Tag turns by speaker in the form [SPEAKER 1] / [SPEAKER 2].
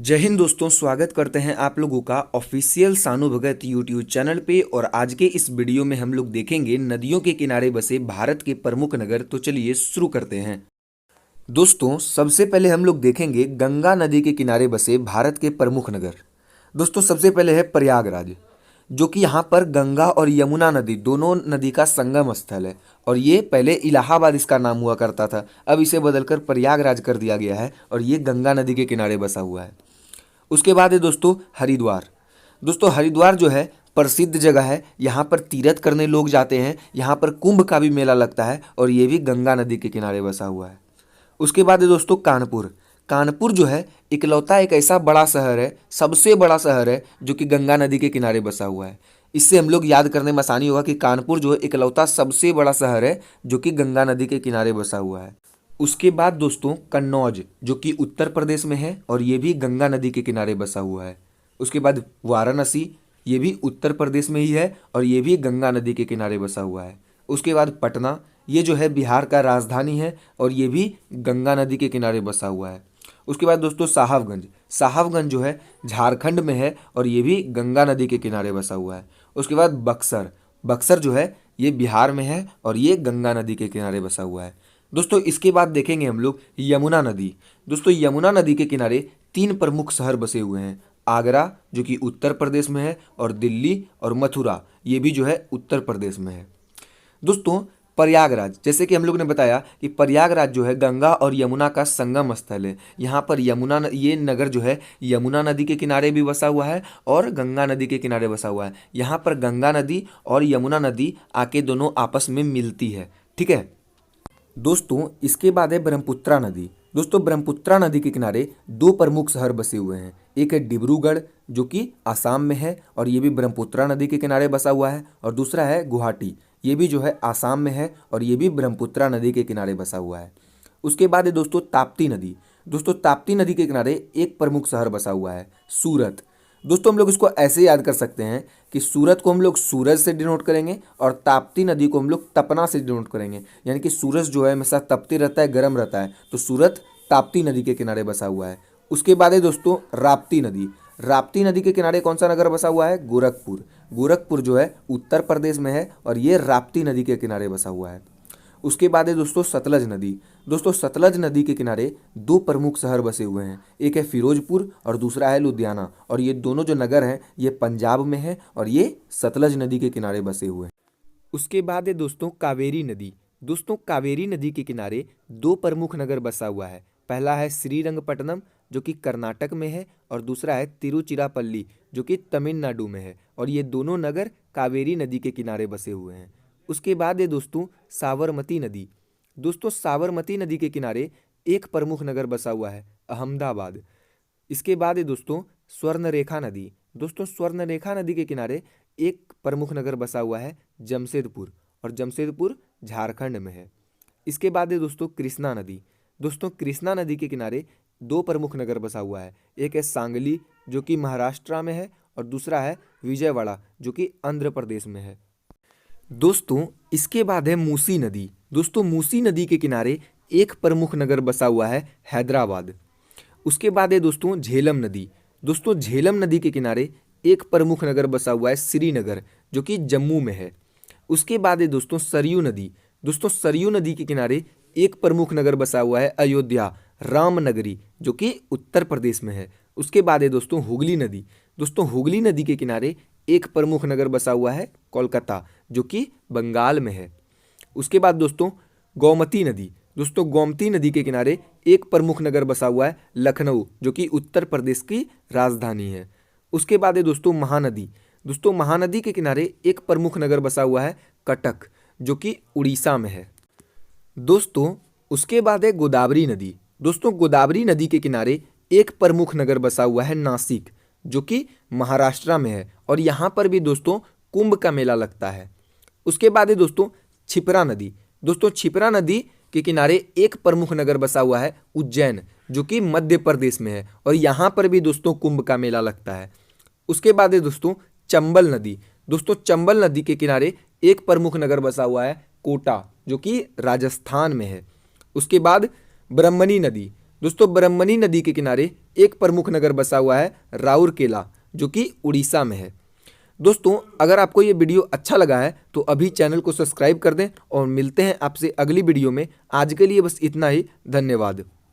[SPEAKER 1] जय हिंद दोस्तों, स्वागत करते हैं आप लोगों का ऑफिशियल सानू भगत यूट्यूब चैनल पे। और आज के इस वीडियो में हम लोग देखेंगे नदियों के किनारे बसे भारत के प्रमुख नगर। तो चलिए शुरू करते हैं। दोस्तों, सबसे पहले हम लोग देखेंगे गंगा नदी के किनारे बसे भारत के प्रमुख नगर। दोस्तों, सबसे पहले है प्रयागराज, जो कि यहाँ पर गंगा और यमुना नदी दोनों नदी का संगम स्थल है। और ये पहले इलाहाबाद इसका नाम हुआ करता था, अब इसे बदलकर प्रयागराज कर दिया गया है और ये गंगा नदी के किनारे बसा हुआ है। उसके बाद है दोस्तों हरिद्वार। दोस्तों, हरिद्वार जो है प्रसिद्ध जगह है, यहाँ पर तीर्थ करने लोग जाते हैं। यहाँ पर कुंभ का भी मेला लगता है और ये भी गंगा नदी के किनारे बसा हुआ है। उसके बाद है दोस्तों कानपुर। कानपुर जो है इकलौता एक ऐसा बड़ा शहर है, सबसे बड़ा शहर है, जो कि गंगा नदी के किनारे बसा हुआ है। इससे हम लोग याद करने में आसानी होगा कि कानपुर जो है इकलौता सबसे बड़ा शहर है जो कि गंगा नदी के किनारे बसा हुआ है। उसके बाद दोस्तों कन्नौज, जो कि उत्तर प्रदेश में है और ये भी गंगा नदी के किनारे बसा हुआ है। उसके बाद वाराणसी, ये भी उत्तर प्रदेश में ही है और ये भी गंगा नदी के किनारे बसा हुआ है। उसके बाद पटना, ये जो है बिहार का राजधानी है और ये भी गंगा नदी के किनारे बसा हुआ है। उसके बाद दोस्तों साहबगंज। साहबगंज जो है झारखंड में है और ये भी गंगा नदी के किनारे बसा हुआ है। उसके बाद बक्सर। बक्सर जो है ये बिहार में है और ये गंगा नदी के किनारे बसा हुआ है। दोस्तों, इसके बाद देखेंगे हम लोग यमुना नदी। दोस्तों, यमुना नदी के किनारे तीन प्रमुख शहर बसे हुए हैं। आगरा, जो कि उत्तर प्रदेश में है, और दिल्ली और मथुरा, ये भी जो है उत्तर प्रदेश में है। दोस्तों, प्रयागराज, जैसे कि हम लोग ने बताया कि प्रयागराज जो है गंगा और यमुना का संगम स्थल है। यहाँ पर ये नगर जो है यमुना नदी के किनारे भी बसा हुआ है और गंगा नदी के किनारे बसा हुआ है। यहाँ पर गंगा नदी और यमुना नदी आके दोनों आपस में मिलती है। ठीक है दोस्तों, इसके बाद है ब्रह्मपुत्रा नदी। दोस्तों, ब्रह्मपुत्रा नदी के किनारे दो प्रमुख शहर बसे हुए हैं। एक है डिब्रूगढ़, जो कि आसाम में है और ये भी ब्रह्मपुत्रा नदी के किनारे बसा हुआ है, और दूसरा है गुवाहाटी, ये भी जो है आसाम में है और ये भी ब्रह्मपुत्रा नदी के किनारे बसा हुआ है। उसके बाद है दोस्तों ताप्ती नदी। दोस्तों, ताप्ती नदी के किनारे एक प्रमुख शहर बसा हुआ है, सूरत। दोस्तों, हम लोग इसको ऐसे याद कर सकते हैं कि सूरत को हम लोग सूरज से डिनोट करेंगे और ताप्ती नदी को हम लोग तपना से डिनोट करेंगे। यानी कि सूरज जो है हमेशा तपते रहता है, गर्म रहता है, तो सूरत ताप्ती नदी के किनारे बसा हुआ है। उसके बाद है दोस्तों राप्ती नदी। राप्ती नदी के किनारे कौन सा नगर बसा हुआ है? गोरखपुर। गोरखपुर जो है उत्तर प्रदेश में है और ये राप्ती नदी के किनारे बसा हुआ है। उसके बाद है दोस्तों सतलज नदी। दोस्तों, सतलज नदी के किनारे दो प्रमुख शहर बसे हुए हैं, एक है फिरोजपुर और दूसरा है लुधियाना, और ये दोनों जो नगर हैं ये पंजाब में है और ये सतलज नदी के किनारे बसे हुए हैं। उसके बाद है दोस्तों कावेरी नदी। दोस्तों, कावेरी नदी के किनारे दो प्रमुख नगर बसा हुआ है। पहला है श्रीरंगपट्टनम, जो कि कर्नाटक में है, और दूसरा है तिरुचिरापल्ली, जो कि तमिलनाडु में है, और ये दोनों नगर कावेरी नदी के किनारे बसे हुए हैं। उसके बाद है दोस्तों साबरमती नदी। दोस्तों, साबरमती नदी के किनारे एक प्रमुख नगर बसा हुआ है, अहमदाबाद। इसके बाद है दोस्तों स्वर्णरेखा नदी। दोस्तों, स्वर्णरेखा नदी के किनारे एक प्रमुख नगर बसा हुआ है, जमशेदपुर, और जमशेदपुर झारखंड में है। इसके बाद है दोस्तों कृष्णा नदी। दोस्तों, कृष्णा नदी के किनारे दो प्रमुख नगर बसा हुआ है, एक है सांगली, जो कि महाराष्ट्र में है, और दूसरा है विजयवाड़ा, जो कि आंध्र प्रदेश में है। दोस्तों, इसके बाद है मूसी नदी। दोस्तों, मूसी नदी के किनारे एक प्रमुख नगर बसा हुआ है, हैदराबाद। उसके बाद है दोस्तों झेलम नदी। दोस्तों, झेलम नदी के किनारे एक प्रमुख नगर बसा हुआ है, श्रीनगर, जो कि जम्मू में है। उसके बाद है दोस्तों सरयू नदी। दोस्तों, सरयू नदी के किनारे एक प्रमुख नगर बसा हुआ है, अयोध्या, रामनगरी, जो कि उत्तर प्रदेश में है। उसके बाद है दोस्तों हुगली नदी। दोस्तों, हुगली नदी के किनारे एक प्रमुख नगर बसा हुआ है, कोलकाता, जो कि बंगाल में है। उसके बाद दोस्तों गोमती नदी। दोस्तों, गोमती नदी के किनारे एक प्रमुख नगर बसा हुआ है, लखनऊ, जो कि उत्तर प्रदेश की राजधानी है। उसके बाद है दोस्तों महानदी। दोस्तों, महानदी के किनारे एक प्रमुख नगर बसा हुआ है, कटक, जो कि उड़ीसा में है। दोस्तों, उसके बाद है गोदावरी नदी। दोस्तों, गोदावरी नदी के किनारे एक प्रमुख नगर बसा हुआ है, नासिक, जो कि महाराष्ट्र में है, और यहाँ पर भी दोस्तों कुंभ का मेला लगता है। उसके बाद है दोस्तों क्षिप्रा नदी। दोस्तों, क्षिप्रा नदी के किनारे एक प्रमुख नगर बसा हुआ है, उज्जैन, जो कि मध्य प्रदेश में है, और यहाँ पर भी दोस्तों कुंभ का मेला लगता है। उसके बाद है दोस्तों चंबल नदी। दोस्तों, चंबल नदी के किनारे एक प्रमुख नगर बसा हुआ है, कोटा, जो कि राजस्थान में है। उसके बाद ब्रह्मणी नदी। दोस्तों ब्रह्मणी नदी के किनारे एक प्रमुख नगर बसा हुआ है राउरकेला, जो कि उड़ीसा में है। दोस्तों अगर आपको ये वीडियो अच्छा लगा है तो अभी चैनल को सब्सक्राइब कर दें और मिलते हैं आपसे अगली वीडियो में। आज के लिए बस इतना ही, धन्यवाद।